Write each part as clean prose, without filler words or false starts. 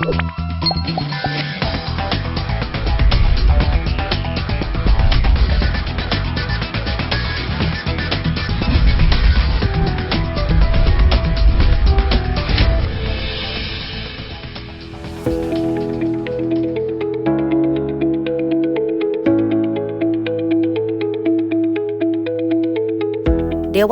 Dewan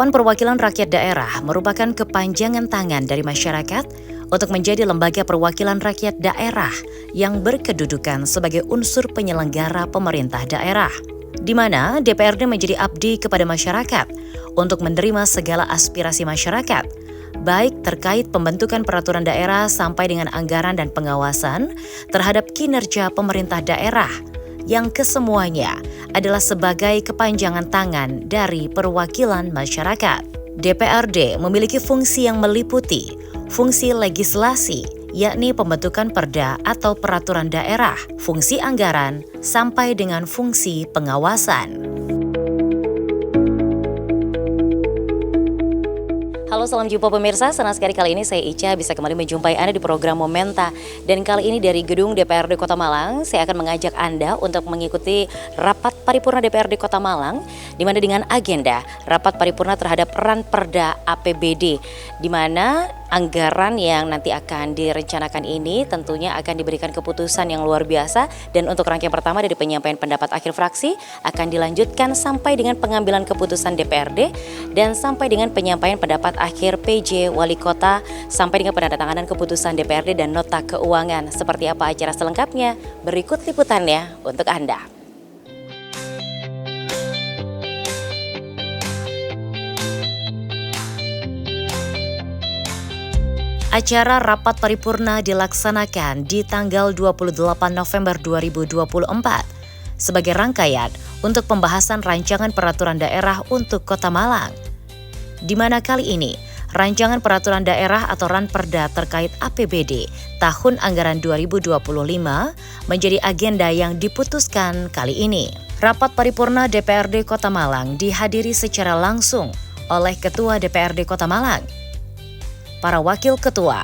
Perwakilan Rakyat Daerah merupakan kepanjangan tangan dari masyarakat untuk menjadi lembaga perwakilan rakyat daerah yang berkedudukan sebagai unsur penyelenggara pemerintah daerah, di mana DPRD menjadi abdi kepada masyarakat untuk menerima segala aspirasi masyarakat, baik terkait pembentukan peraturan daerah sampai dengan anggaran dan pengawasan terhadap kinerja pemerintah daerah, yang kesemuanya adalah sebagai kepanjangan tangan dari perwakilan masyarakat. DPRD memiliki fungsi yang meliputi fungsi legislasi, yakni pembentukan perda atau peraturan daerah, fungsi anggaran, sampai dengan fungsi pengawasan. Halo, salam jumpa pemirsa. Senang sekali kali ini saya Ica bisa kembali menjumpai Anda di program Momenta. Dan kali ini dari gedung DPRD Kota Malang, saya akan mengajak Anda untuk mengikuti rapat paripurna DPRD Kota Malang, di mana dengan agenda rapat paripurna terhadap Ranperda APBD, di mana anggaran yang nanti akan direncanakan ini tentunya akan diberikan keputusan yang luar biasa, dan untuk rangkaian pertama dari penyampaian pendapat akhir fraksi akan dilanjutkan sampai dengan pengambilan keputusan DPRD dan sampai dengan penyampaian pendapat akhir PJ Wali Kota sampai dengan penandatanganan keputusan DPRD dan nota keuangan. Seperti apa acara selengkapnya? Berikut liputannya untuk Anda. Acara rapat paripurna dilaksanakan di tanggal 28 November 2024 sebagai rangkaian untuk pembahasan rancangan peraturan daerah untuk Kota Malang, di mana kali ini rancangan peraturan daerah atau Ranperda terkait APBD tahun anggaran 2025 menjadi agenda yang diputuskan kali ini. Rapat paripurna DPRD Kota Malang dihadiri secara langsung oleh Ketua DPRD Kota Malang, para wakil ketua,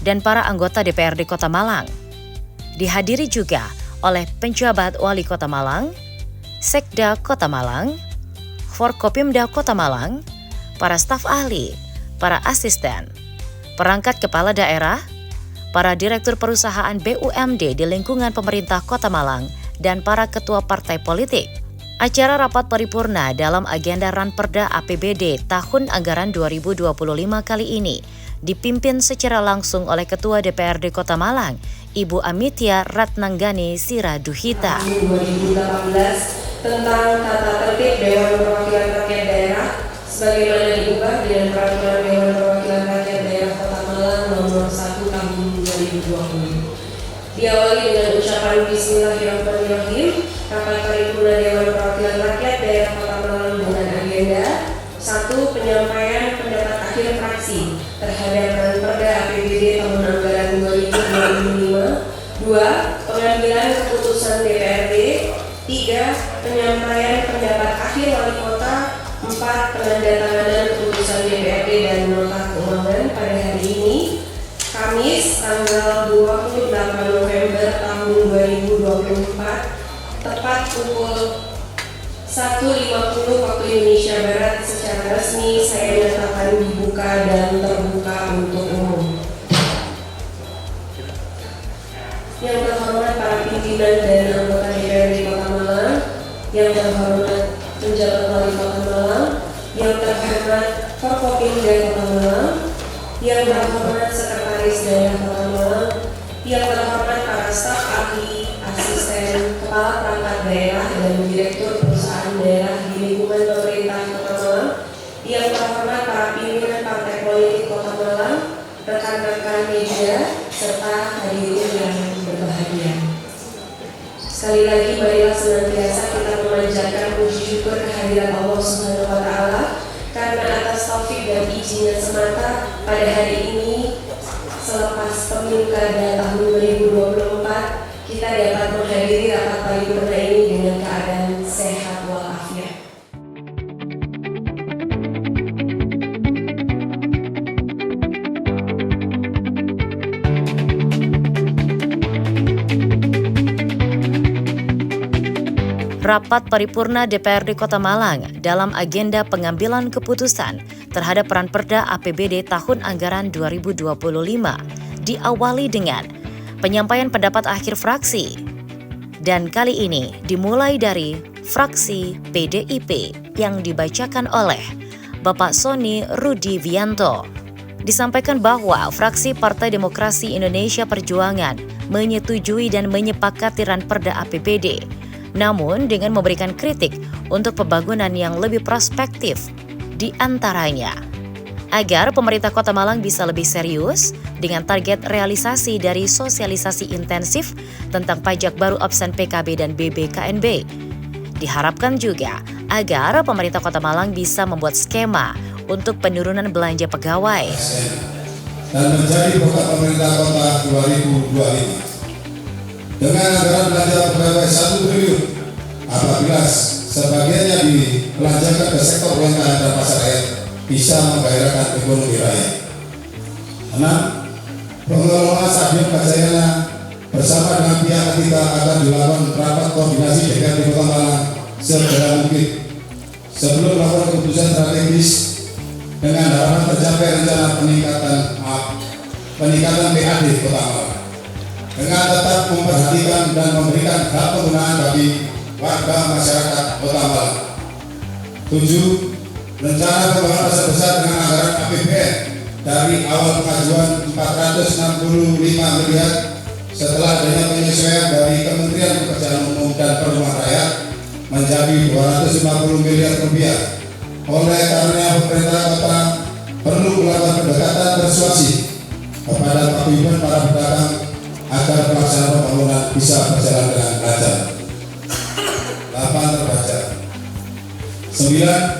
dan para anggota DPRD Kota Malang. Dihadiri juga oleh penjabat Wali Kota Malang, Sekda Kota Malang, Forkopimda Kota Malang, para staf ahli, para asisten, perangkat kepala daerah, para direktur perusahaan BUMD di lingkungan pemerintah Kota Malang, dan para ketua partai politik. Acara rapat paripurna dalam agenda Ranperda APBD tahun anggaran 2025 kali ini dipimpin secara langsung oleh Ketua DPRD Kota Malang, Ibu Amitya Ratnanggani Siraduhita. 2018 tentang tata tertib Dewan Perwakilan Rakyat Daerah sebagaimana diubah dengan Peraturan Dewan Perwakilan Rakyat Daerah Kota Malang Nomor 1 Tahun 2020. Diawali dengan ucapan Bismillahirrahmanirrahim. Rapat paripurna Dewan Perwakilan Rakyat Daerah Kota Malang dengan agenda 1. Penyampaian pendapat akhir fraksi terhadap Ranperda APBD tahun anggaran 2025. 2. Pengambilan keputusan DPRD. 3. Penyampaian pendapat akhir Wali Kota. 4. Penandatanganan keputusan DPRD dan nota keuangan pada hari ini, Kamis tanggal 28 November tahun 2024, tepat pukul 1.50 waktu Indonesia Barat. Secara resmi saya nyatakan dibuka dan terbuka untuk umum. Yang terhormat para pimpinan dan anggota DPRD Kota Malang, yang terhormat penjabat Wali Kota Malang, yang terhormat Forkopimda Kota Malang, yang terhormat Sekretaris Daerah Kota Malang, yang terhormat para staf ahli, asisten, kepala perangkat daerah, dan direktur perusahaan daerah di lingkungan pemerintah Kota Malang, yang terhormat para pimpinan partai politik Kota Malang, rekan-rekan media, serta hadirin yang berbahagia. Sekali lagi, marilah senantiasa kita memanjatkan puji syukur kehadirat Allah Subhanahu wa Ta'ala, karena atas taufik dan izinnya semata pada hari ini selepas pemilu kada tahun 2024 kita dapat menghadiri rapat paripurna ini dengan keadaan sehat walafiat. rapat paripurna DPRD Kota Malang dalam agenda pengambilan keputusan terhadap peran Perda APBD tahun anggaran 2025 diawali dengan penyampaian pendapat akhir fraksi. Dan kali ini dimulai dari fraksi PDIP yang dibacakan oleh Bapak Sony Rudivianto. Disampaikan bahwa fraksi Partai Demokrasi Indonesia Perjuangan menyetujui dan menyepakati ran Perda APBD, namun dengan memberikan kritik untuk pembangunan yang lebih prospektif, di antaranya agar pemerintah Kota Malang bisa lebih serius dengan target realisasi dari sosialisasi intensif tentang pajak baru absen PKB dan BBKNB. Diharapkan juga agar pemerintah Kota Malang bisa membuat skema untuk penurunan belanja pegawai dan menjadi program pemerintah kota 2025. Dengan anggaran belanja pegawai 1 triliun, apabila sebagiannya dibelanjakan ke sektor UMKM dan pasar rakyat, bisa menggairahkan ekonomi rakyat. 6. Pengelola Stadion Kajayana bersama dengan pihak ketiga akan dilakukan rapat koordinasi DPRD Kota Malang segera mungkin sebelum melakukan keputusan strategis dengan harapan tercapai rencana peningkatan PAD Kota Malang dengan tetap memperhatikan dan memberikan hak penggunaan bagi warga masyarakat Kota Malang. 7. Rencana pembangunan sebesar dengan anggaran APBN dari awal pengajuan 465 miliar setelah adanya penyesuaian dari Kementerian Pekerjaan Umum dan Perumahan Rakyat menjadi 250 miliar rupiah. Oleh karena pemerintah kota perlu melakukan pendekatan persuasi kepada paguyuban para pedagang agar pelaksanaan pembangunan bisa berjalan dengan lancar. 8. Terbaca. 9.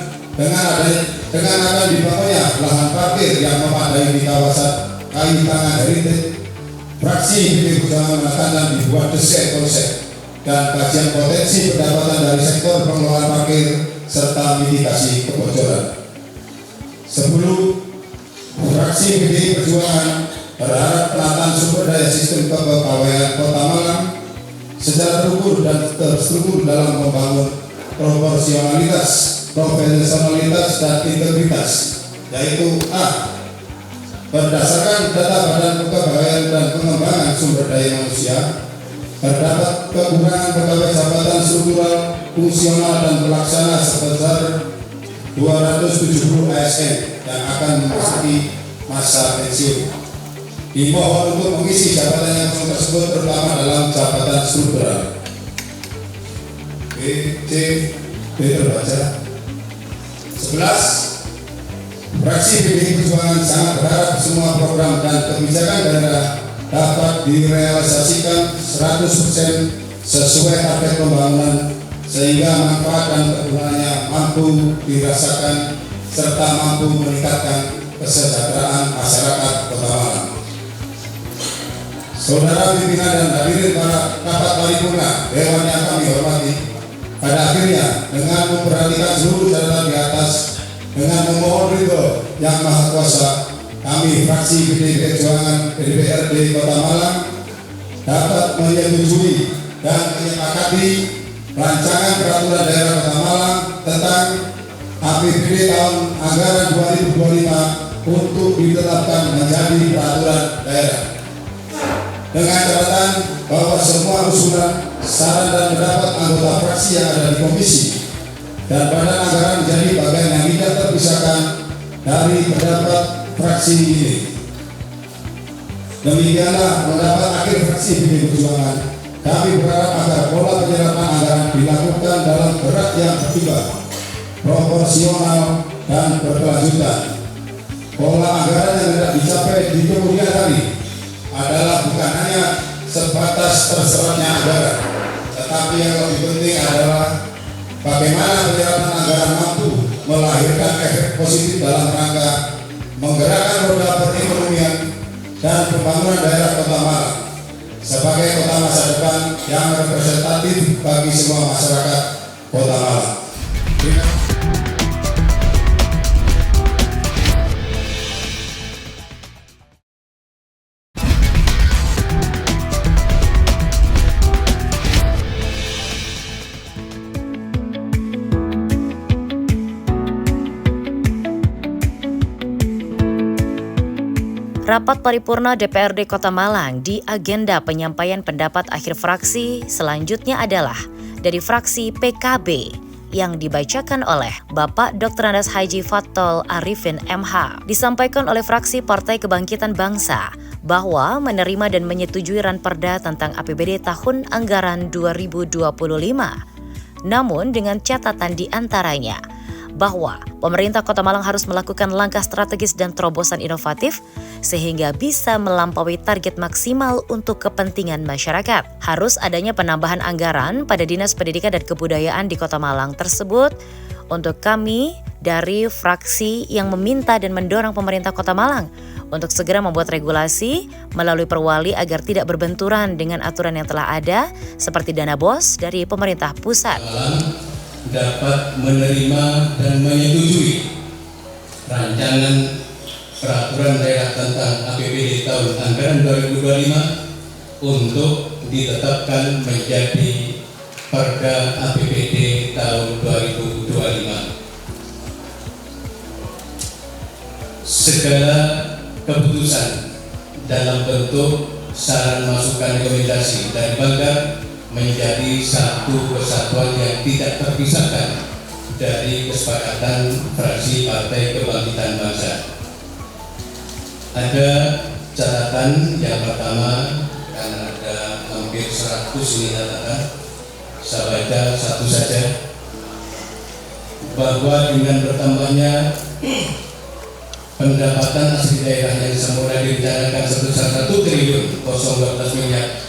Dengan akan dibangunnya lahan parkir yang memadai di kawasan Kayu Tangan Heritage, fraksi PD Perjuangan akan dibuat desain konsep dan kajian potensi pendapatan dari sektor pengelolaan parkir serta mitigasi kebocoran. 10. Fraksi PD Perjuangan berharap penataan sumber daya sistem kepegawaian Kota Malang secara terukur dan terstruktur dalam membangun proporsionalitas, profesionalitas dan integritas, yaitu A. Berdasarkan data Badan Kepegawaian dan Pengembangan Sumber Daya Manusia, terdapat kekurangan pegawai jabatan struktural, fungsional dan pelaksana sebesar 270 ASN yang akan memasuki masa pensiun. Dimohon untuk mengisi jabatan yang tersebut terutama dalam jabatan struktural. B, C, D terbaca. 11. Fraksi PDI Perjuangan sangat berharap semua program dan kebijakan daerah dapat direalisasikan 100% sesuai target pembangunan sehingga manfaat dan kegunaannya mampu dirasakan serta mampu meningkatkan kesejahteraan masyarakat Kota Malang. Saudara pimpinan dan hadirin para rapat paripurna dewan yang kami hormati, pada akhirnya dengan memperhatikan seluruh catatan di atas, dengan memohon ridho yang maha kuasa, kami fraksi PDI Perjuangan DPRD Kota Malang dapat menyetujui dan menyepakati rancangan peraturan daerah Kota Malang tentang APBD tahun anggaran 2025 untuk ditetapkan menjadi peraturan daerah. Dengan catatan bahwa semua usulan, saran dan pendapat anggota fraksi yang ada di komisi dan badan anggaran menjadi bagian yang tidak terpisahkan dari pendapat fraksi ini. Demikianlah pendapat akhir fraksi PDI Perjuangan. Kami berharap agar pola penyerapan anggaran dilakukan dalam gerak yang berimbang, proporsional dan berkelanjutan. Pola anggaran yang tidak dicapai di kemudian hari adalah bukan hanya sebatas terserapnya anggaran, tetapi yang lebih penting adalah bagaimana penyerapan anggaran mampu melahirkan efek positif dalam rangka menggerakkan roda perekonomian dan pembangunan daerah Kota Malang sebagai kota masa depan yang representatif bagi semua masyarakat Kota Malang. Rapat paripurna DPRD Kota Malang di agenda penyampaian pendapat akhir fraksi selanjutnya adalah dari fraksi PKB yang dibacakan oleh Bapak Dr. Andes Haji Fathol Arifin MH. Disampaikan oleh fraksi Partai Kebangkitan Bangsa bahwa menerima dan menyetujui Ranperda tentang APBD tahun anggaran 2025. Namun dengan catatan di antaranya bahwa pemerintah Kota Malang harus melakukan langkah strategis dan terobosan inovatif sehingga bisa melampaui target maksimal untuk kepentingan masyarakat. Harus adanya penambahan anggaran pada Dinas Pendidikan dan Kebudayaan di Kota Malang tersebut. Untuk kami dari fraksi yang meminta dan mendorong pemerintah Kota Malang untuk segera membuat regulasi melalui perwali agar tidak berbenturan dengan aturan yang telah ada seperti dana BOS dari pemerintah pusat. Dapat menerima dan menyetujui rancangan peraturan daerah tentang APBD tahun anggaran 2025 untuk ditetapkan menjadi Perda APBD tahun 2025. Segala keputusan dalam bentuk saran masukan rekomendasi dari Banggar menjadi satu kesatuan yang tidak terpisahkan dari kesepakatan fraksi Partai Kebangkitan Bangsa. Ada catatan yang pertama, karena ada hampir 100 ini catatan, saya baca satu saja, bahwa dengan bertambahnya pendapatan asli daerah yang semula direncanakan sebesar 1 triliun 012 miliar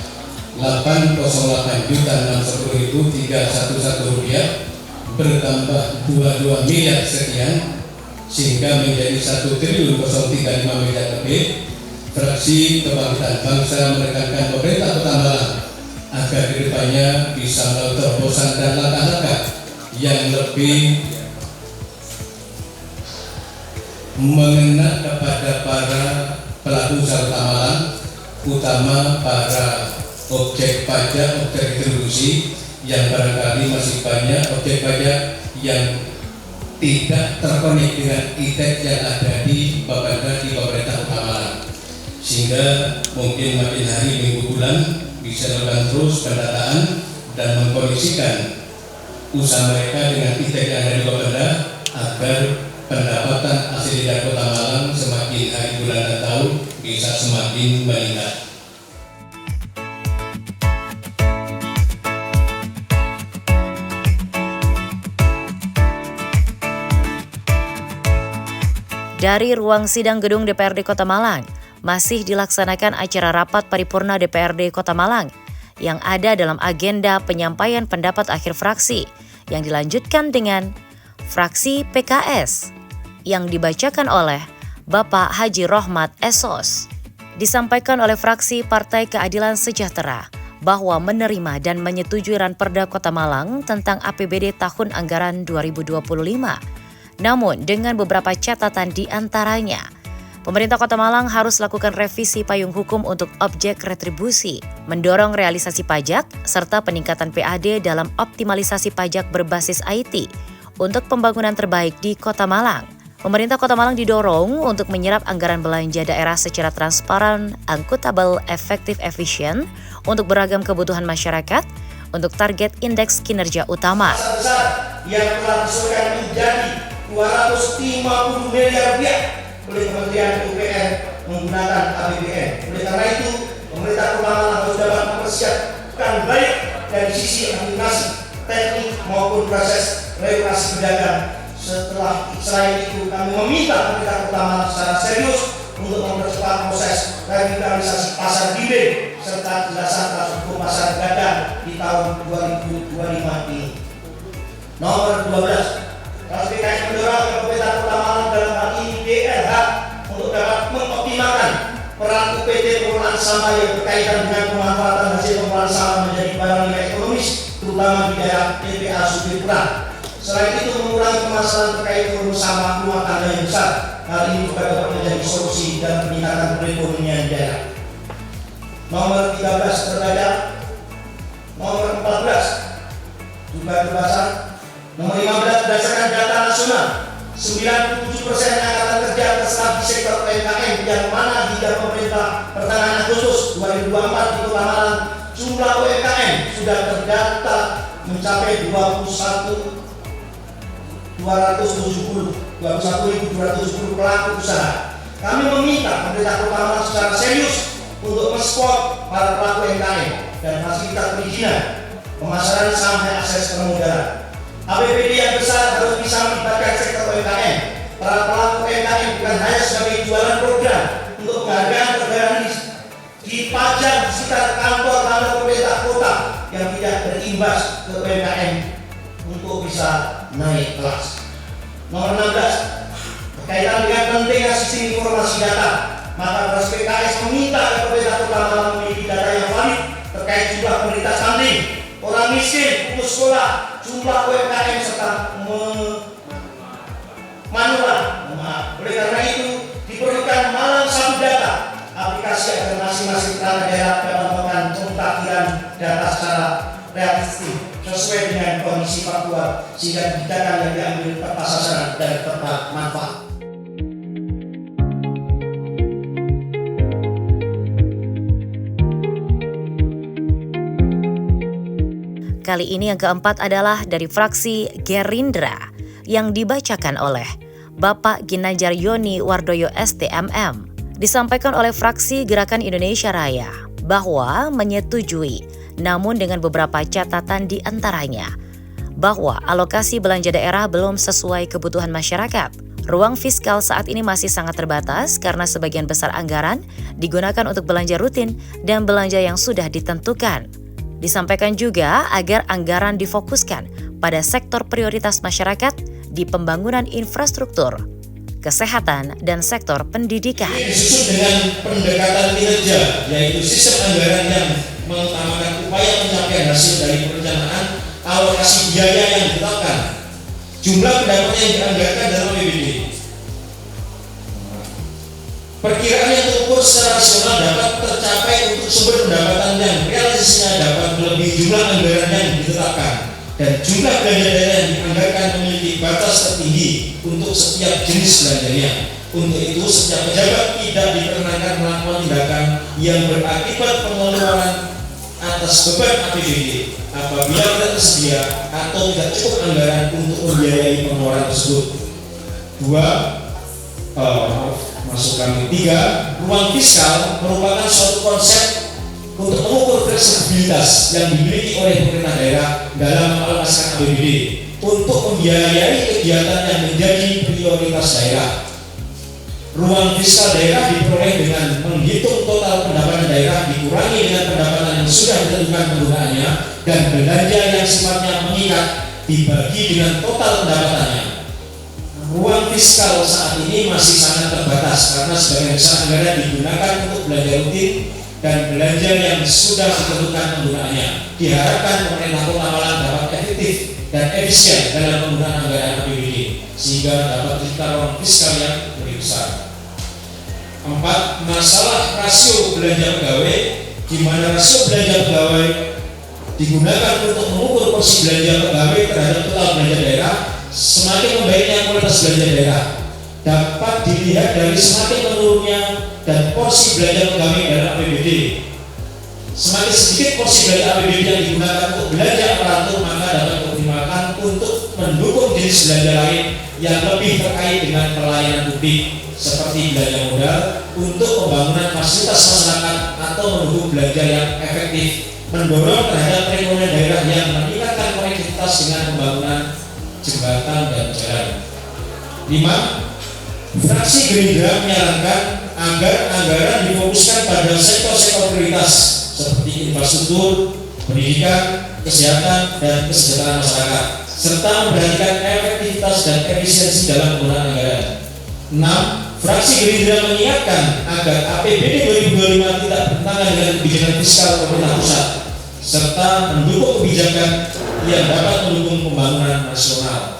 808.610.311 rupiah bertambah 22 miliar sekian sehingga menjadi 1 triliun 035 miliar lebih. Fraksi Kebangkitan Bangsa menekankan pemerintah Kota Malang agar kedepannya bisa melakukan terobosan dan langkah-langkah yang lebih mengena kepada para pelaku usaha Kota Malang, utama para objek pajak, objek retribusi yang barangkali masih banyak objek pajak yang tidak terkonek dengan ITEK yang ada di Bapeda di pemerintah Kota Malang, sehingga mungkin makin hari minggu bulan bisa dilakukan terus pendataan dan mengkoneksikan usaha mereka dengan ITEK yang ada di Bapeda agar pendapatan asli dari Kota Malang semakin hari bulan dan tahun bisa semakin meningkat. Dari ruang sidang gedung DPRD Kota Malang, masih dilaksanakan acara rapat paripurna DPRD Kota Malang yang ada dalam agenda penyampaian pendapat akhir fraksi yang dilanjutkan dengan fraksi PKS yang dibacakan oleh Bapak Haji Rohmat Esos. Disampaikan oleh fraksi Partai Keadilan Sejahtera bahwa menerima dan menyetujui Ranperda Kota Malang tentang APBD tahun anggaran 2025. Namun dengan beberapa catatan di antaranya, pemerintah Kota Malang harus lakukan revisi payung hukum untuk objek retribusi, mendorong realisasi pajak, serta peningkatan PAD dalam optimalisasi pajak berbasis IT untuk pembangunan terbaik di Kota Malang. Pemerintah Kota Malang didorong untuk menyerap anggaran belanja daerah secara transparan, akuntabel, efektif, efisien untuk beragam kebutuhan masyarakat untuk target indeks kinerja utama. Yang telah disesuaikan menjadi 250 miliar rupiah oleh Kementerian PUPR menggunakan APBN. Oleh karena itu, pemerintah Kota Malang harus dapat mempersiapkan baik dari sisi administrasi, teknik maupun proses regulasi pedagang. Selain itu, kami meminta pemerintah Kota Malang secara serius untuk mempercepat proses revitalisasi pasar giling serta jelasan hukum pasar pedagang di tahun 2025 ini. Nomor 12. PKS mendorong pemerintah Kota Malang dalam hal ini DLH untuk dapat mengoptimalkan peran UPT pengelolaan sampah yang berkaitan dengan pemanfaatan hasil pengolahan sampah menjadi barang nilai ekonomis, terutama di daerah TPA Sudirman. Selain itu, mengurangi permasalahan terkait volume sampah rumah tangga yang besar. Hal ini juga dapat menjadi solusi dalam peningkatan perekonomian daerah. Nomor 13 terbaca. Nomor 14 juga terbaca. Nomor 15 berdasarkan data nasional 97% angkatan kerja terserap di sektor UMKM, yang mana hingga pemerintah pertengahan Agustus 2024 di Kota Malang jumlah UMKM sudah terdaftar mencapai 21.270 pelaku usaha. Kami meminta pemerintah Kota Malang secara serius untuk mensupport para pelaku UMKM dan fasilitas perizinan, pemasaran sampai akses permodalan. APBD yang besar harus bisa melibatkan sektor UMKM. Para pelaku UMKM bukan hanya sebagai jualan program untuk penghargaan perdagangan dipajang di sekitar kantor-kantor pemerintah kota yang tidak berimbas ke UMKM untuk bisa naik kelas. Nomor 16, berkaitan dengan pentingnya sistem informasi data, maka Fraksi PKS meminta agar pemerintah Kota Malang memiliki data yang valid terkait jumlah penderita stunting, orang miskin, putus sekolah, jumlah UMKM serta manual. Oleh karena itu diperlukan Malang Satu Data, aplikasi agar masing-masing perangkat daerah dapat melakukan pemutakhiran data secara realistis sesuai dengan kondisi faktual, sehingga kebijakan yang diambil tepat sasaran dan tepat manfaat. Kali ini yang keempat adalah dari fraksi Gerindra yang dibacakan oleh Bapak Ginanjar Yoni Wardoyo STMM. Disampaikan oleh fraksi Gerakan Indonesia Raya bahwa menyetujui, namun dengan beberapa catatan di antaranya, bahwa alokasi belanja daerah belum sesuai kebutuhan masyarakat. Ruang fiskal saat ini masih sangat terbatas karena sebagian besar anggaran digunakan untuk belanja rutin dan belanja yang sudah ditentukan. Disampaikan juga agar anggaran difokuskan pada sektor prioritas masyarakat di pembangunan infrastruktur, kesehatan, dan sektor pendidikan. Disusun dengan pendekatan kinerja, yaitu sistem anggaran yang mengutamakan upaya pencapaian hasil dari perencanaan, alokasi biaya yang ditetapkan, jumlah pendapatan yang dianggarkan dalam APBD. Perkiraan yang terukur secara rasional dapat tercapai untuk sumber pendapatan yang realisasinya dapat melebihi jumlah anggaran yang ditetapkan, dan jumlah belanja daerah yang dianggarkan memiliki batas tertinggi untuk setiap jenis belanjanya. Untuk itu, setiap pejabat tidak diperkenankan melakukan tindakan yang berakibat pengeluaran atas beban APBD apabila tidak tersedia atau tidak cukup anggaran untuk membiayai pengeluaran tersebut. Tiga, ruang fiskal merupakan suatu konsep untuk mengukur fleksibilitas yang dimiliki oleh pemerintah daerah dalam mengalokasikan APBD untuk membiayai kegiatan yang menjadi prioritas daerah. Ruang fiskal daerah diperoleh dengan menghitung total pendapatan daerah dikurangi dengan pendapatan yang sudah ditentukan penggunaannya, dan belanja yang sifatnya mengikat dibagi dengan total pendapatannya. Ruang fiskal saat ini masih sangat terbatas karena sebagian besar anggaran digunakan untuk belanja rutin dan belanja yang sudah ditentukan penggunaannya. Diharapkan pemerintah Kota Malang dapat efektif dan efisien dalam penggunaan anggaran APBD sehingga dapat tercipta ruang fiskal yang lebih besar. 4. Masalah rasio belanja pegawai, di mana rasio belanja pegawai digunakan untuk mengukur porsi belanja pegawai terhadap total belanja daerah. Semakin membaiknya kualitas belanja daerah dapat dilihat dari semakin menurunnya dan porsi belanja pegawai dalam APBD. Semakin sedikit porsi belanja APBD yang digunakan untuk belanja aparatur, maka dapat dipertimbangkan untuk mendukung jenis belanja lain yang lebih terkait dengan pelayanan publik seperti belanja modal untuk pembangunan fasilitas masyarakat atau mendukung belanja yang efektif, mendorong terhadap perekonomian daerah yang meningkatkan konektivitas dengan pembangunan jembatan dan jalan. 5. Fraksi Gerindra menyarankan agar anggaran difokuskan pada sektor-sektor prioritas seperti infrastruktur, pendidikan, kesehatan, dan kesejahteraan masyarakat, serta memperhatikan efektivitas dan efisiensi dalam penggunaan anggaran. 6. Fraksi Gerindra mengingatkan agar APBD 2025 tidak bertentangan dengan kebijakan fiskal pemerintah pusat, serta mendukung kebijakan yang dapat mendukung pembangunan nasional.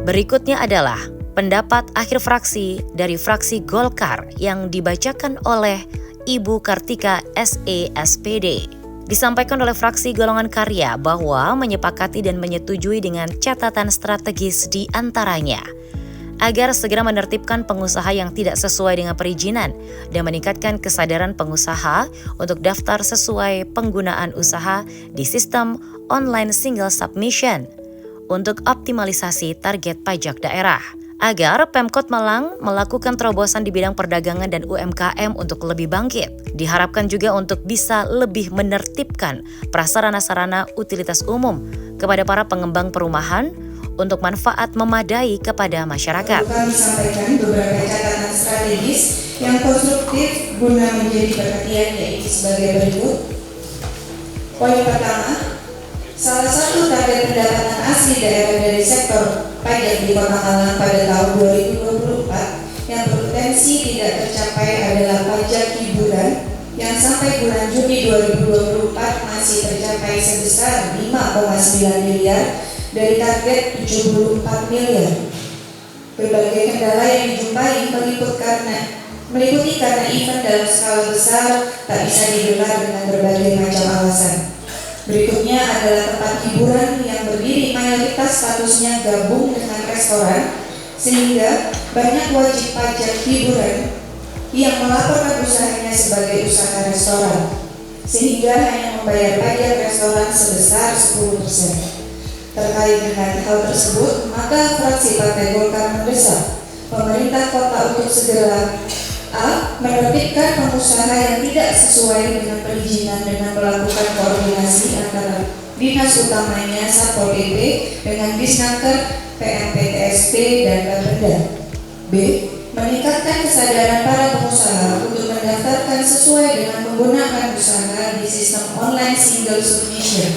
Berikutnya adalah pendapat akhir fraksi dari fraksi Golkar yang dibacakan oleh Ibu Kartika SE SPD. Disampaikan oleh fraksi Golongan Karya bahwa menyepakati dan menyetujui dengan catatan strategis di antaranya agar segera menertibkan pengusaha yang tidak sesuai dengan perizinan dan meningkatkan kesadaran pengusaha untuk daftar sesuai penggunaan usaha di sistem online single submission untuk optimalisasi target pajak daerah. Agar Pemkot Malang melakukan terobosan di bidang perdagangan dan UMKM untuk lebih bangkit. Diharapkan juga untuk bisa lebih menertibkan prasarana-sarana utilitas umum kepada para pengembang perumahan untuk manfaat memadai kepada masyarakat. Kami sampaikan beberapa catatan strategis yang konstruktif guna menjadi perhatian, yaitu sebagai berikut. Poin pertama, salah satu target pendapatan asli daerah dari sektor pajak di Kota Malang pada tahun 2024 yang berpotensi tidak tercapai adalah pajak hiburan yang sampai bulan Juni 2024 masih tercapai sebesar 5,9 miliar dari target 74 miliar. Berbagai kendala yang dijumpai meliputi karena event dalam skala besar tak bisa digelar dengan berbagai macam alasan. Berikutnya adalah tempat hiburan yang berdiri mayoritas statusnya gabung dengan restoran, sehingga banyak wajib pajak hiburan yang melaporkan usahanya sebagai usaha restoran, sehingga hanya membayar pajak restoran sebesar 10%. Terkait dengan hal tersebut, maka fraksi Partai Golkar mendesak pemerintah kota untuk segera A. Menerbitkan pengusaha yang tidak sesuai dengan perizinan dengan melakukan koordinasi antara dinas utamanya Satpol PP dengan Disnaker, PMPTSP, dan Bapeda. B. Meningkatkan kesadaran para pengusaha untuk mendaftarkan sesuai dengan menggunakan usaha di sistem online single submission.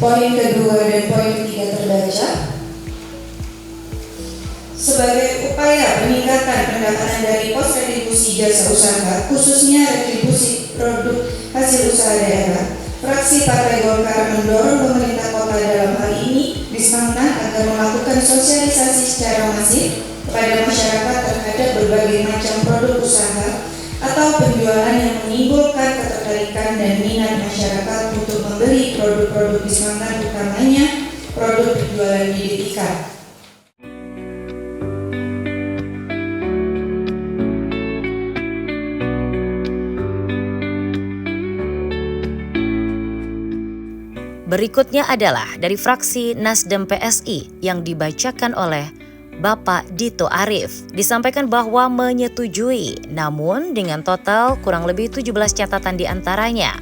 Poin kedua dan poin ketiga terbaca. Sebagai upaya peningkatan pendapatan dari pos retribusi jasa usaha, khususnya retribusi produk hasil usaha daerah, fraksi Partai Golkar mendorong pemerintah kota dalam hal ini Dismantan agar melakukan sosialisasi secara masif kepada masyarakat terhadap berbagai macam produk usaha atau penjualan yang menimbulkan ketertarikan dan minat masyarakat untuk membeli produk-produk Dismantan, utamanya produk penjualan bibit ikan. Berikutnya adalah dari fraksi Nasdem PSI yang dibacakan oleh Bapak Dito Arif. Disampaikan bahwa menyetujui, namun dengan total kurang lebih 17 catatan diantaranya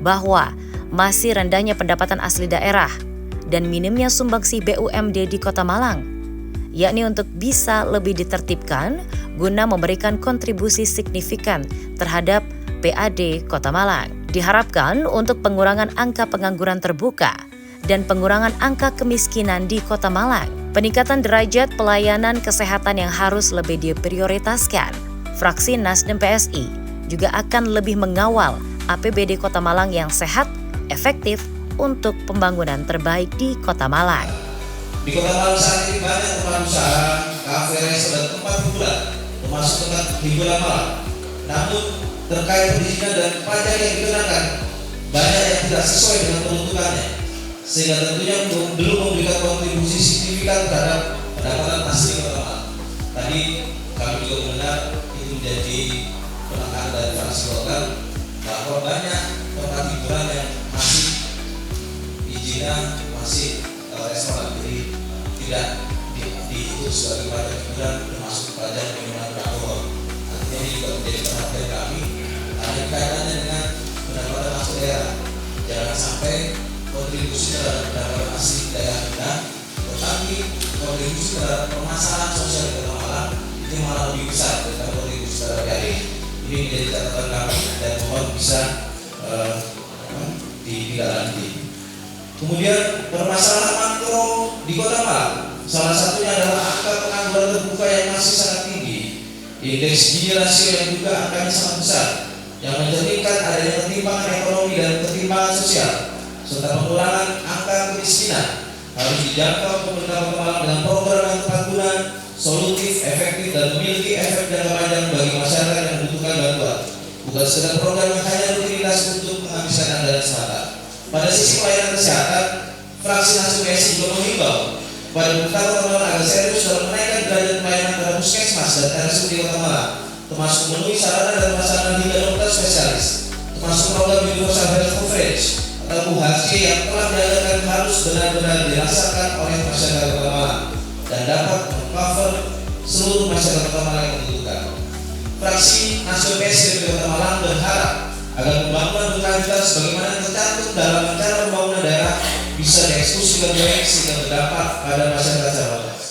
bahwa masih rendahnya pendapatan asli daerah dan minimnya sumbangsi BUMD di Kota Malang, yakni untuk bisa lebih ditertibkan guna memberikan kontribusi signifikan terhadap PAD Kota Malang. Diharapkan untuk pengurangan angka pengangguran terbuka dan pengurangan angka kemiskinan di Kota Malang. Peningkatan derajat pelayanan kesehatan yang harus lebih diprioritaskan. Fraksi Nasdem PSI juga akan lebih mengawal APBD Kota Malang yang sehat, efektif untuk pembangunan terbaik di Kota Malang. Di Kota Malang saat ini banyak tempat usaha, kafe, restoran, dan tempat hiburan, termasuk tempat hiburan Malang. Namun terkait perizinan dan pajak yang dikenakan banyak yang tidak sesuai dengan peruntukannya, sehingga tentunya belum memberikan kontribusi signifikan terhadap pendapatan asli Kota Malang. Tadi kami juga mendengar itu menjadi penekanan dari fraksi Golkar bahwa banyak tempat hiburan yang masih izinnya masih restoran, jadi tidak dihitung sebagai pajak hiburan termasuk pajak minuman beralkohol. Artinya ini juga menjadi perhatian kami. Ada kaitannya dengan pendapatan asli daerah. Jangan sampai kontribusi terhadap pendapatan asli daerah kita, tetapi kontribusi terhadap permasalahan sosial di Kota Malang itu malah lebih besar daripada kontribusi terhadap PAD. Ini menjadi catatan kami dan mohon bisa ditindaklanjuti. Kemudian permasalahan makro di Kota Malang, salah satunya adalah angka pengangguran terbuka yang masih sangat tinggi, indeks Gini rasio yang juga angkanya sangat besar, yang mencerminkan adanya ketimpangan ekonomi dan ketimpangan sosial, serta pengurangan angka kemiskinan harus dijangkau pemerintah Kota Malang dengan program solutif, efektif, dan memiliki efek jangka panjang bagi masyarakat yang membutuhkan bantuan. Bukan sekedar program yang hanya rutinitas untuk menghabiskan anggaran semata. Pada sisi pelayanan kesehatan, fraksi Nasdem PSI juga mengimbau kepada pemerintah Kota Malang agar serius dalam menaikkan derajat pelayanan pada puskesmas dan RSUD Kota Malang, termasuk memenuhi sarana dan prasarana hingga dokter spesialis, termasuk program Universal Health Coverage atau UHC yang telah diadakan harus benar-benar dirasakan oleh masyarakat Kota Malang dan dapat meng-cover seluruh masyarakat Kota Malang yang membutuhkan. Fraksi Nasdem PSI Kota Malang berharap agar pembangunan berkelanjutan sebagaimana tercantum dalam rencana pembangunan daerah bisa dieksekusi dengan baik sehingga berdampak pada masyarakat secara luas.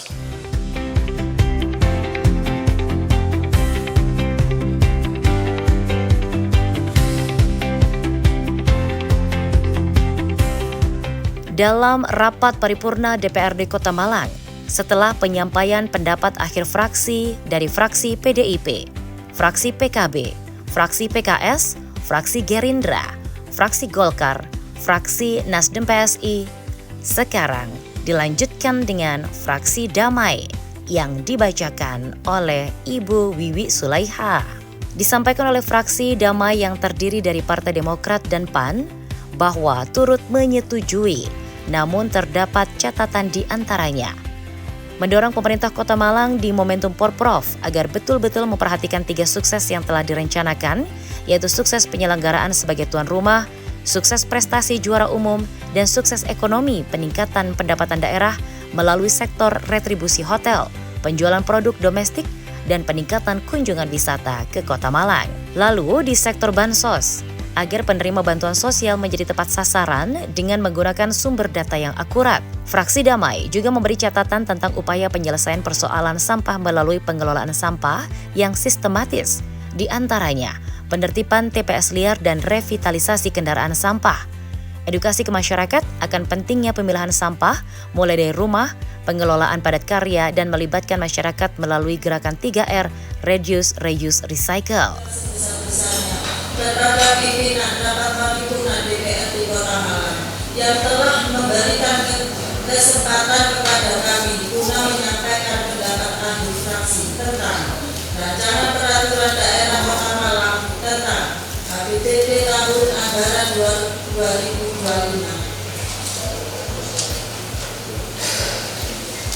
Dalam rapat paripurna DPRD Kota Malang, setelah penyampaian pendapat akhir fraksi dari fraksi PDIP, fraksi PKB, fraksi PKS, fraksi Gerindra, fraksi Golkar, fraksi Nasdem PSI, sekarang dilanjutkan dengan fraksi Damai yang dibacakan oleh Ibu Wiwi Sulaiha. Disampaikan oleh fraksi Damai yang terdiri dari Partai Demokrat dan PAN bahwa turut menyetujui, namun terdapat catatan di antaranya. Mendorong pemerintah Kota Malang di momentum Porprov agar betul-betul memperhatikan 3 sukses yang telah direncanakan, yaitu sukses penyelenggaraan sebagai tuan rumah, sukses prestasi juara umum, dan sukses ekonomi peningkatan pendapatan daerah melalui sektor retribusi hotel, penjualan produk domestik, dan peningkatan kunjungan wisata ke Kota Malang. Lalu di sektor bansos, agar penerima bantuan sosial menjadi tepat sasaran dengan menggunakan sumber data yang akurat. Fraksi Damai juga memberi catatan tentang upaya penyelesaian persoalan sampah melalui pengelolaan sampah yang sistematis, di antaranya penertiban TPS liar dan revitalisasi kendaraan sampah. Edukasi ke masyarakat akan pentingnya pemilahan sampah mulai dari rumah, pengelolaan padat karya, dan melibatkan masyarakat melalui gerakan 3R, Reduce, Reuse, Recycle. Kepada pimpinan rapat paripurna DPRD Kota Malang yang telah memberikan kesempatan kepada kami guna menyampaikan pendapat akhir fraksi tentang rancangan peraturan daerah Kota Malang tentang APBD tahun anggaran 2025.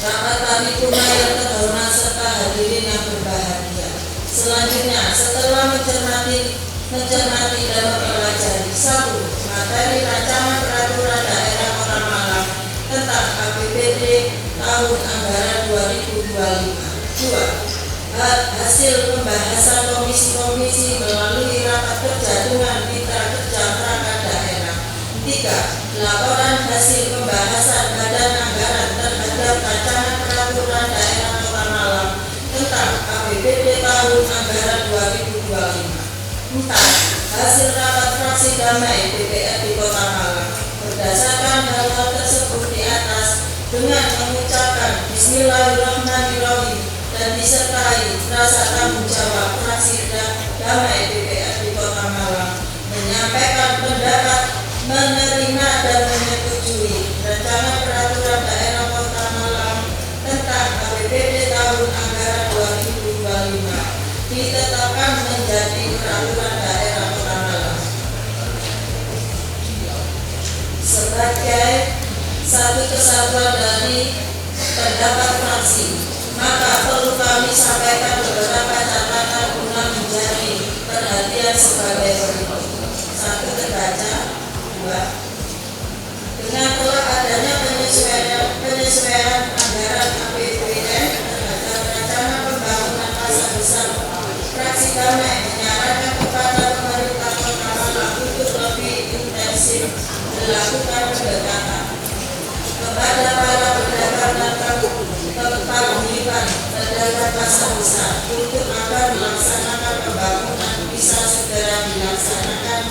Rapat paripurna yang terhormat serta hadirin yang berbahagia. Selanjutnya, setelah mencermati dan mempelajari 1. Materi rancangan peraturan daerah Kota Malang tentang APBD tahun anggaran 2025. 2. Hasil pembahasan komisi-komisi melalui rapat kerja dengan mitra kerja perangkat daerah. 3. Laporan hasil pembahasan badan anggaran terhadap rancangan peraturan daerah Kota Malang tentang APBD tahun anggaran 2025. 4. Hasil rapat fraksi Damai DPRD Kota Malang. Berdasarkan hal-hal tersebut di atas, dengan mengucapkan Bismillahirrahmanirrahim dan disertai rasa tanggung jawab fraksi Damai DPRD Kota Malang, menyampaikan pendapat menerima dan menyetujui rancangan peraturan daerah Kota Malang tentang APBD tahun anggaran 2025 ditetapkan menjadi peraturan daerah Kota Malang. Sebagai satu kesatuan dari pendapat fraksi, maka perlu kami sampaikan beberapa catatan guna menjadi perhatian sebagai berikut. 1. Terbaca. 2. Dengan telah adanya penyesuaian anggaran APBN terhadap rencana pembangunan pasar besar, fraksi Damai menyarankan kepada pemerintah Kota Malang untuk lebih intensif melakukan pendekatan kepada para pedagang dan paguyuban pedagang pasar besar untuk agar melaksanakan pembangunan bisa segera dilaksanakan.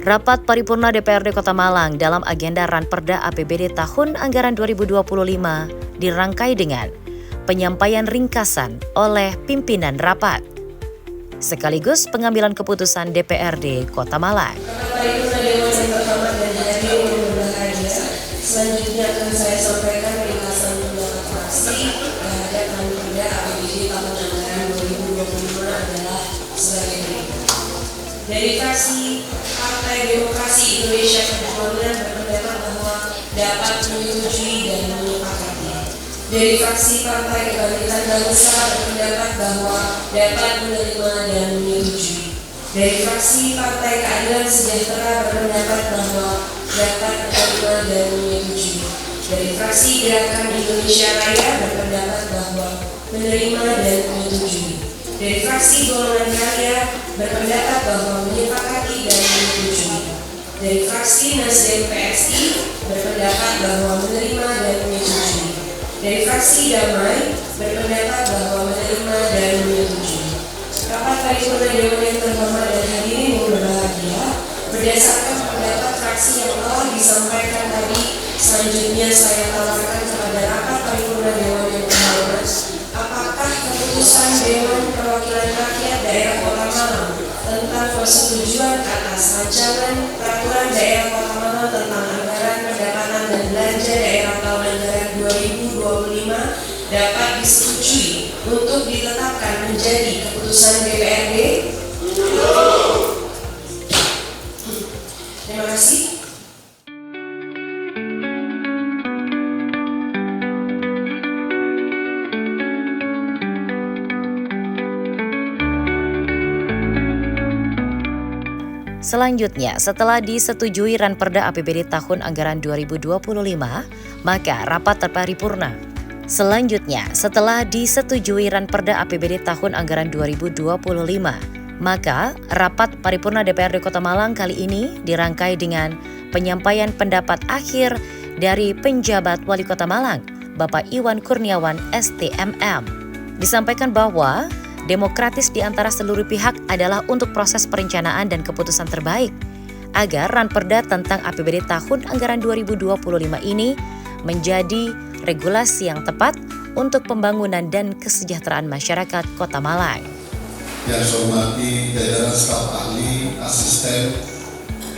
Rapat Paripurna DPRD Kota Malang dalam agenda Ranperda APBD tahun anggaran 2025 dirangkai dengan penyampaian ringkasan oleh pimpinan rapat, sekaligus pengambilan keputusan DPRD Kota Malang. Paripurna Dewan yang terhormat dan hadirin yang berbahagia, selanjutnya akan saya sampaikan ringkasan pendapat fraksi terhadap Ranperda APBD tahun anggaran 2025 adalah sebagai berikut. Dari fraksi Partai Demokrasi Indonesia Perjuangan berpendapat bahwa dapat menyetujui dan menyepakati. Dari fraksi Partai Kebangkitan Bangsa berpendapat bahwa dapat menerima dan menyetujui. Dari fraksi Partai Keadilan Sejahtera berpendapat bahwa dapat menerima dan menyetujui. Dari fraksi Gerakan Indonesia Raya berpendapat bahwa menerima dan menyetujui. Dari fraksi Golongan Karya berpendapat bahwa menyepakati dan menyetujui. Dari fraksi Nasdem PSI berpendapat bahwa menerima dan menyetujui. Dari fraksi Damai berpendapat bahwa menerima dan menyetujui. Rapat Paripurna Dewan yang terhormat dan hadirin yang berbahagia, berdasarkan pendapat fraksi yang telah disampaikan tadi, selanjutnya saya tawarkan kepada rapat Paripurna Dewan yang terhormat, apakah keputusan Dewan Perwakilan Rakyat Daerah Kota Malang tentang persetujuan atas rancangan peraturan daerah Kota Malang tentang anggaran pendapatan dan belanja daerah tahun anggaran 2025 dapat disetujui untuk ditetapkan menjadi keputusan DPRD? Terima kasih. Selanjutnya, setelah disetujui Ranperda APBD tahun anggaran 2025, maka rapat terparipurna. Selanjutnya, setelah disetujui Ranperda APBD tahun anggaran 2025, maka rapat Paripurna DPRD Kota Malang kali ini dirangkai dengan penyampaian pendapat akhir dari penjabat Wali Kota Malang, Bapak Iwan Kurniawan STMM. Disampaikan bahwa demokratis di antara seluruh pihak adalah untuk proses perencanaan dan keputusan terbaik agar Ranperda tentang APBD tahun anggaran 2025 ini menjadi regulasi yang tepat untuk pembangunan dan kesejahteraan masyarakat Kota Malang. Yang saya hormati jajaran staf ahli, asisten,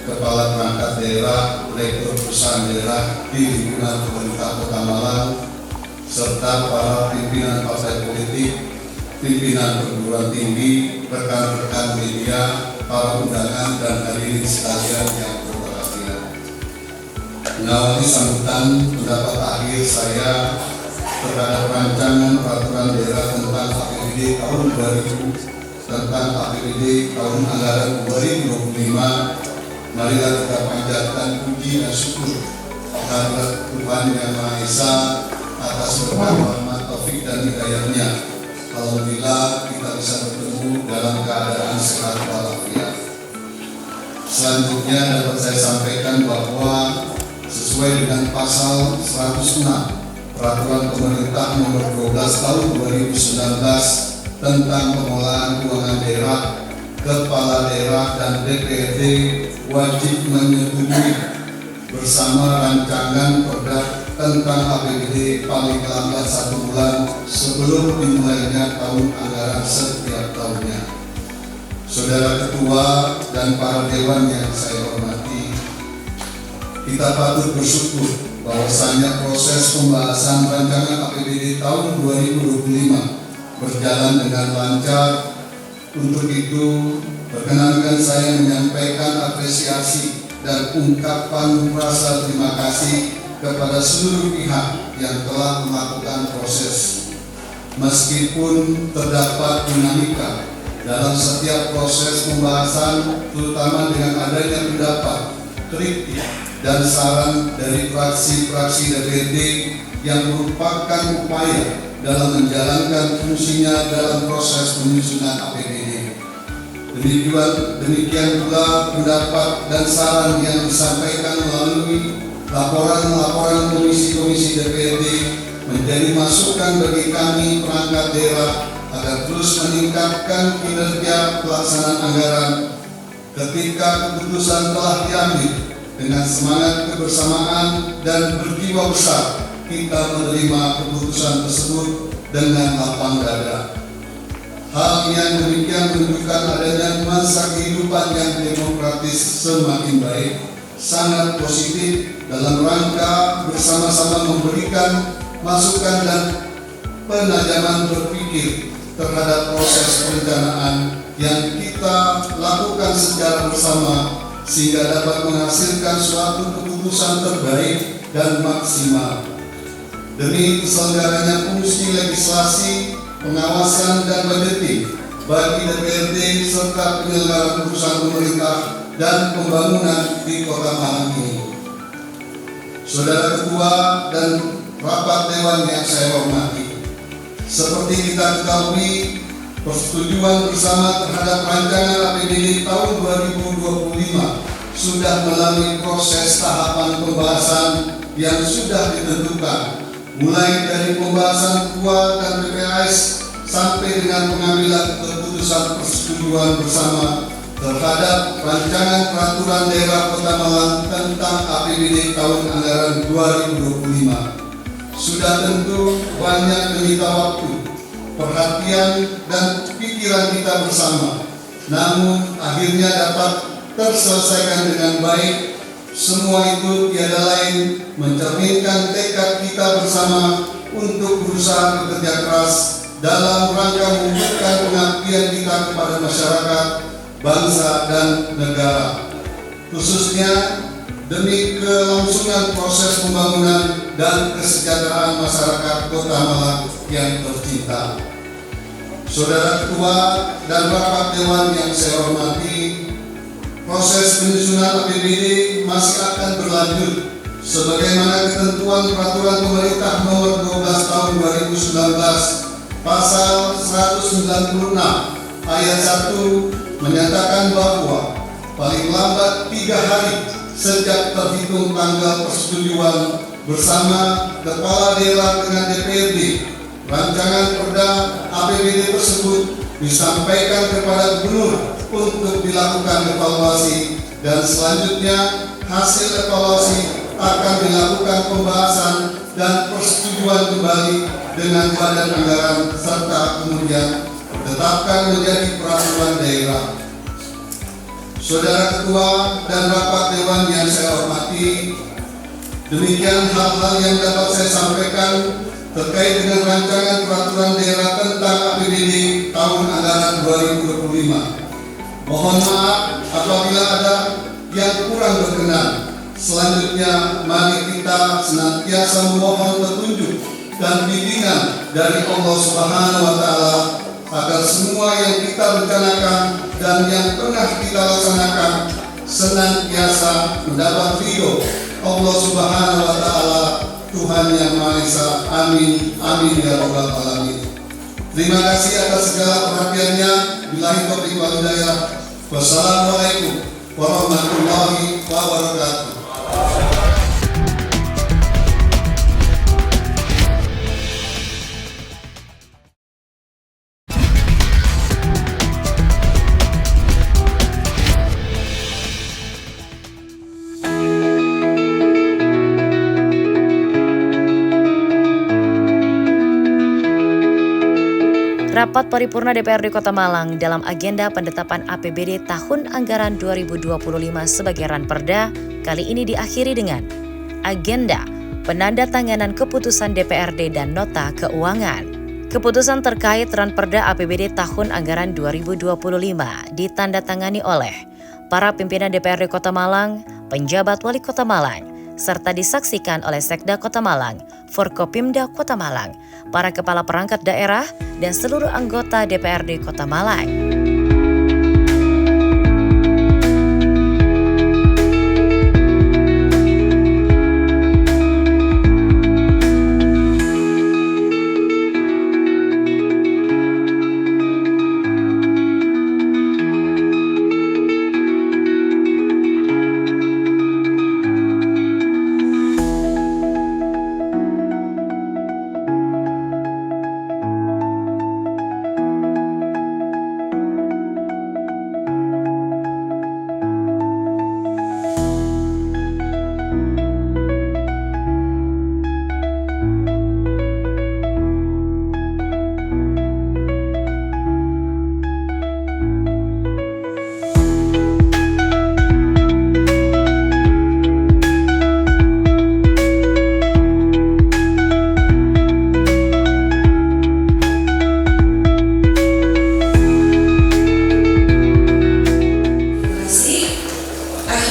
kepala perangkat daerah, rektor perusahaan daerah di lingkungan pemerintah Kota Malang, serta para pimpinan partai politik, pimpinan perguruan tinggi, rekan-rekan media, para undangan dan hadirin sekalian yang berbahagia. Mengawali sambutan pendapat akhir saya terhadap rancangan peraturan daerah tentang APBD tahun 2000 tentang APBD tahun anggaran 2025, marilah kita panjatkan puji dan syukur kehadirat Tuhan Yang Maha Esa atas berkat rahmat taufik dan hidayah-Nya. Alhamdulillah kita bisa bertemu dalam keadaan sehat walafiat. Selanjutnya dapat saya sampaikan bahwa sesuai dengan pasal 106 Peraturan Pemerintah Nomor 12 Tahun 2019 tentang pengelolaan keuangan daerah, kepala daerah dan DPRD wajib menyetujui bersama rancangan perda tentang APBD paling lambat 1 bulan sebelum dimulainya tahun anggaran setiap tahunnya. Saudara Ketua dan para dewan yang saya hormati, kita patut bersyukur bahwasanya proses pembahasan rancangan APBD tahun 2025 berjalan dengan lancar. Untuk itu, perkenankan saya menyampaikan apresiasi dan ungkapan rasa terima kasih kepada seluruh pihak yang telah melakukan proses. Meskipun terdapat dinamika dalam setiap proses pembahasan, terutama dengan adanya pendapat, kritik, dan saran dari fraksi-fraksi DPRD yang merupakan upaya dalam menjalankan fungsinya dalam proses penyusunan APBD. Demikian pula pendapat dan saran yang disampaikan melalui laporan-laporan komisi-komisi DPRD menjadi masukan bagi kami perangkat daerah agar terus meningkatkan kinerja pelaksanaan anggaran ketika keputusan telah diambil, dengan semangat kebersamaan dan berjiwa besar, kita menerima keputusan tersebut dengan lapang dada. Hal yang demikian menunjukkan adanya masa kehidupan yang demokratis semakin baik, sangat positif dalam rangka bersama-sama memberikan masukan dan penajaman berpikir terhadap proses perencanaan yang kita lakukan secara bersama sehingga dapat menghasilkan suatu keputusan terbaik dan maksimal. Demi terselenggaranya fungsi legislasi, pengawasan dan budgeting bagi DPRD serta penyelenggara urusan pemerintah dan pembangunan di Kota Malang ini. Saudara Ketua dan rapat Dewan yang saya hormati, seperti kita ketahui, persetujuan bersama terhadap rancangan APBD tahun 2025 sudah melalui proses tahapan pembahasan yang sudah ditentukan, mulai dari pembahasan KUA dan PPAS sampai dengan pengambilan keputusan persetujuan bersama terhadap rancangan peraturan daerah Kota Malang tentang APBD tahun anggaran 2025. Sudah tentu banyak menyita waktu, perhatian dan pikiran kita bersama, namun akhirnya dapat terselesaikan dengan baik. Semua itu tiada lain mencerminkan tekad kita bersama untuk berusaha bekerja keras dalam rangka mewujudkan pengabdian kita kepada masyarakat, bangsa dan negara, khususnya demi kelangsungan proses pembangunan dan kesejahteraan masyarakat Kota Malang yang tercinta. Saudara Ketua dan rapat Dewan yang saya hormati, proses penyusunan APBD masih akan berlanjut sebagaimana ketentuan peraturan pemerintah nomor 12 tahun 2019 pasal 196 ayat 1 menyatakan bahwa paling lambat 3 hari sejak terhitung tanggal persetujuan bersama Kepala Daerah dengan DPRD, rancangan perda APBD tersebut disampaikan kepada Gubernur untuk dilakukan evaluasi, dan selanjutnya hasil evaluasi akan dilakukan pembahasan dan persetujuan kembali dengan badan anggaran serta kemudian ditetapkan menjadi peraturan daerah. Saudara Ketua dan rapat Dewan yang saya hormati, demikian hal-hal yang dapat saya sampaikan terkait dengan rancangan peraturan daerah tentang APBD tahun anggaran 2025. Mohon maaf apabila ada yang kurang berkenan. Selanjutnya, mari kita senantiasa memohon petunjuk dan bimbingan dari Allah Subhanahu wa Ta'ala agar semua yang kita rencanakan dan yang pernah kita laksanakan senantiasa mendapat ridho Allah Subhanahu wa Ta'ala, Tuhan yang Maha Esa. Amin. Amin ya rabbal alamin. Terima kasih atas segala perhatiannya. Billahi taufiq wal hidayah. Wassalamualaikum warahmatullahi wabarakatuh. Rapat Paripurna DPRD Kota Malang dalam agenda penetapan APBD tahun anggaran 2025 sebagai ranperda kali ini diakhiri dengan agenda penandatanganan keputusan DPRD dan nota keuangan. Keputusan terkait ranperda APBD tahun anggaran 2025 ditandatangani oleh para pimpinan DPRD Kota Malang, penjabat Wali Kota Malang, serta disaksikan oleh Sekda Kota Malang, Forkopimda Kota Malang, para kepala perangkat daerah, dan seluruh anggota DPRD Kota Malang.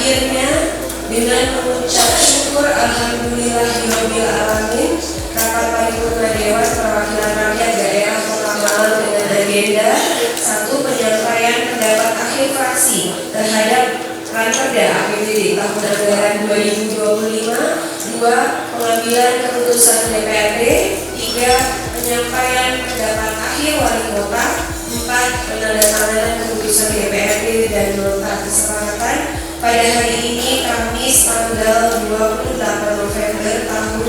akhirnya dengan mengucap syukur alhamdulillahirabbil alamin, rapat paripurna Dewan Perwakilan Rakyat Daerah Kota Malang dengan agenda 1. Penyampaian pendapat akhir fraksi terhadap Ranperda APBD tahun anggaran 2025. 2. Pengambilan keputusan DPRD. 3. Penyampaian pendapat akhir wali kota. 4. Penandatanganan keputusan DPRD dan nota kesepakatan pada hari ini Kamis tanggal 28 November tahun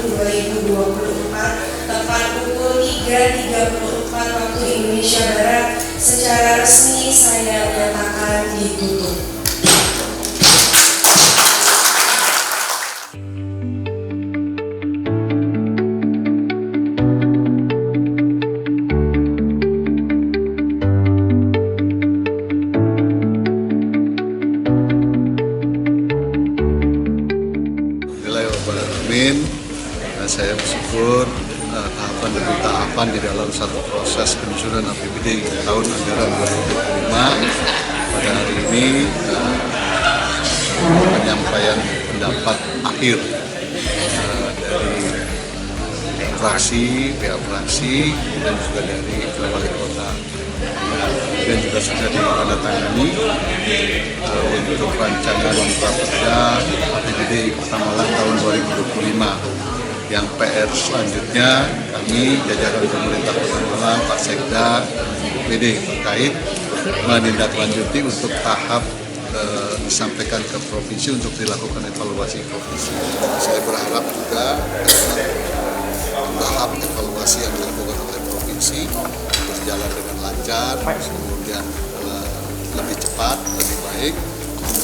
2024 tepat pukul 3.34 waktu Indonesia Barat. Secara resmi saya menyatakan ditutup. Saya bersyukur tahapan demi tahapan di dalam satu proses penyusunan APBD tahun anggaran 2025 pada hari ini penyampaian pendapat akhir dari fraksi, pihak fraksi dan juga dari wali kota dan juga sudah ditandatangani untuk rancangan Ranperda APBD Kota Malang tahun 2025. Yang PR selanjutnya kami jajaran pemerintah Kota Malang, Pak Sekda, BPD terkait menindaklanjuti untuk tahap disampaikan ke provinsi untuk dilakukan evaluasi provinsi. Saya berharap juga tahap evaluasi yang dilakukan oleh provinsi berjalan dengan lancar, kemudian lebih cepat, lebih baik,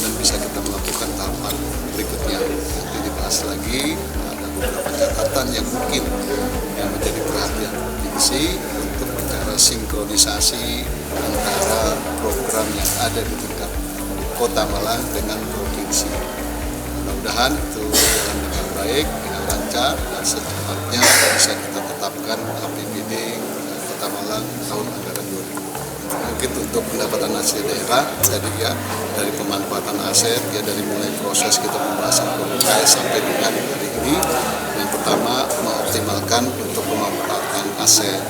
dan bisa kita melakukan tahapan berikutnya. Nanti dibahas lagi. Beberapa catatan yang mungkin yang menjadi perhatian provinsi untuk bicara sinkronisasi antara program yang ada di tingkat Kota Malang dengan provinsi. Mudah-mudahan itu berjalan dengan baik, dengan lancar, dan secepatnya bisa kita tetapkan APBD Kota Malang tahun anggaran 2020. Mungkin untuk pendapatan hasil daerah tadi ya, dari pemanfaatan aset ya, dari mulai proses kita pembahasan PKS sampai dengan hari ini. Yang pertama mengoptimalkan untuk pemanfaatan aset,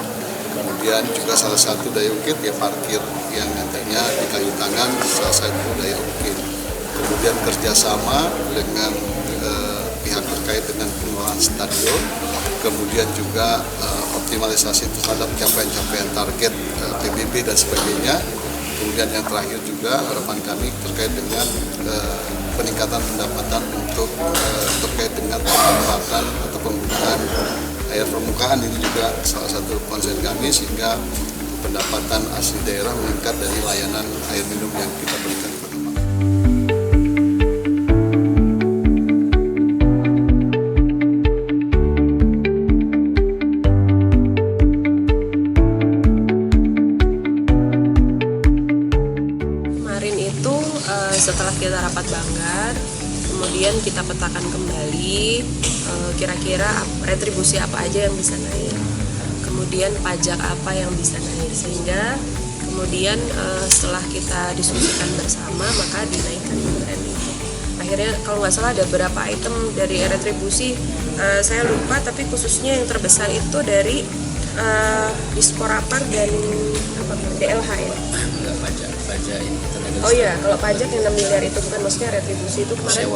kemudian juga salah satu daya ungkit ya parkir yang nantinya di kayu tangan salah satu daya ungkit, kemudian kerjasama dengan pihak terkait dengan pengelolaan stadion, kemudian juga optimalisasi terhadap capaian-capaian target PBB dan sebagainya. Kemudian yang terakhir juga harapan kami terkait dengan peningkatan pendapatan untuk terkait dengan pemanfaatan atau penggunaan air permukaan, ini juga salah satu konsen kami sehingga pendapatan asli daerah meningkat dari layanan air minum yang kita berikan kepada masyarakat. Setelah kita rapat banggar, kemudian kita petakan kembali kira-kira retribusi apa aja yang bisa naik, kemudian pajak apa yang bisa naik, sehingga kemudian setelah kita diskusikan bersama maka dinaikkan iuran itu. Akhirnya kalau nggak salah ada beberapa item dari retribusi, saya lupa, tapi khususnya yang terbesar itu dari Disporapar dan DLH ya. Pajak ini. Oh iya, kalau pajak yang 6 miliar itu bukan, maksudnya retribusi itu kemarin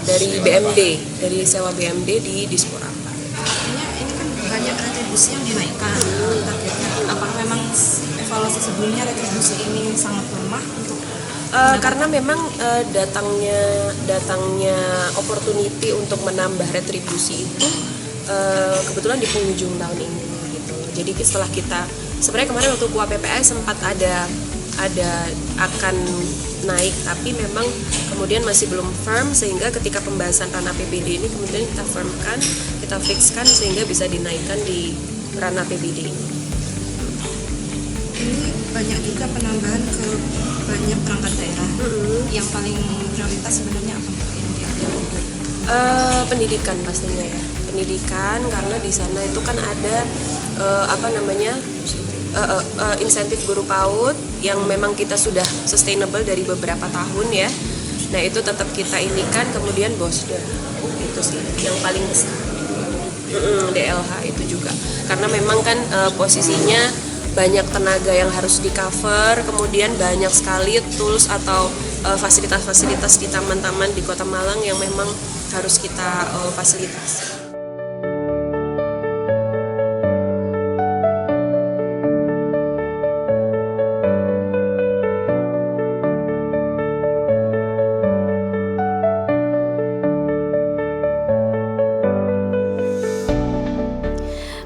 dari BMD, dari sewa BMD di Disporapar. Artinya ini kan banyak retribusi yang dinaikkan targetnya. Apakah memang evaluasi sebelumnya retribusi ini sangat lemah untuk karena memang datangnya opportunity untuk menambah retribusi itu kebetulan di penghujung tahun ini gitu. Jadi setelah kita sebenarnya kemarin waktu KUA PPS sempat ada akan naik, tapi memang kemudian masih belum firm, sehingga ketika pembahasan ranah APBD ini kemudian kita firmkan, kita fixkan sehingga bisa dinaikkan di ranah APBD ini. Ini banyak juga penambahan ke banyak perangkat daerah. Yang paling prioritas sebenarnya apa yang diambil? Pendidikan pastinya ya, pendidikan, karena di sana itu kan ada insentif guru PAUD yang memang kita sudah sustainable dari beberapa tahun ya. Nah itu tetap kita inikan, kemudian BOSDA itu sih yang paling besar. DLH itu juga karena memang kan posisinya banyak tenaga yang harus di cover, kemudian banyak sekali tools atau fasilitas-fasilitas di taman-taman di Kota Malang yang memang harus kita fasilitasi.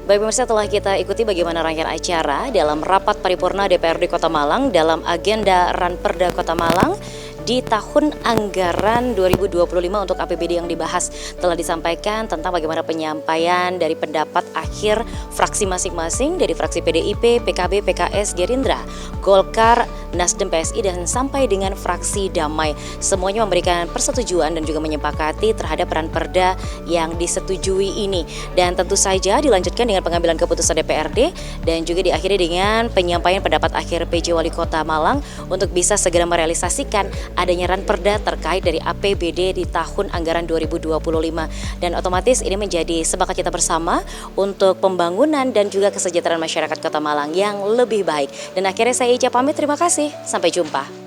Baik pemirsa, telah kita ikuti bagaimana rangkaian acara dalam rapat paripurna DPRD Kota Malang dalam agenda Ranperda Kota Malang di tahun anggaran 2025 untuk APBD yang dibahas. Telah disampaikan tentang bagaimana penyampaian dari pendapat akhir fraksi masing-masing dari fraksi PDIP, PKB, PKS, Gerindra, Golkar, Nasdem, PSI, dan sampai dengan fraksi Damai. Semuanya memberikan persetujuan dan juga menyepakati terhadap Ranperda yang disetujui ini. Dan tentu saja dilanjutkan dengan pengambilan keputusan DPRD dan juga diakhiri dengan penyampaian pendapat akhir PJ Wali Kota Malang untuk bisa segera merealisasikan adanya Ranperda terkait dari APBD di tahun anggaran 2025. Dan otomatis ini menjadi sepakat kita bersama untuk pembangunan dan juga kesejahteraan masyarakat Kota Malang yang lebih baik. Dan akhirnya saya Ica pamit, terima kasih. Sampai jumpa.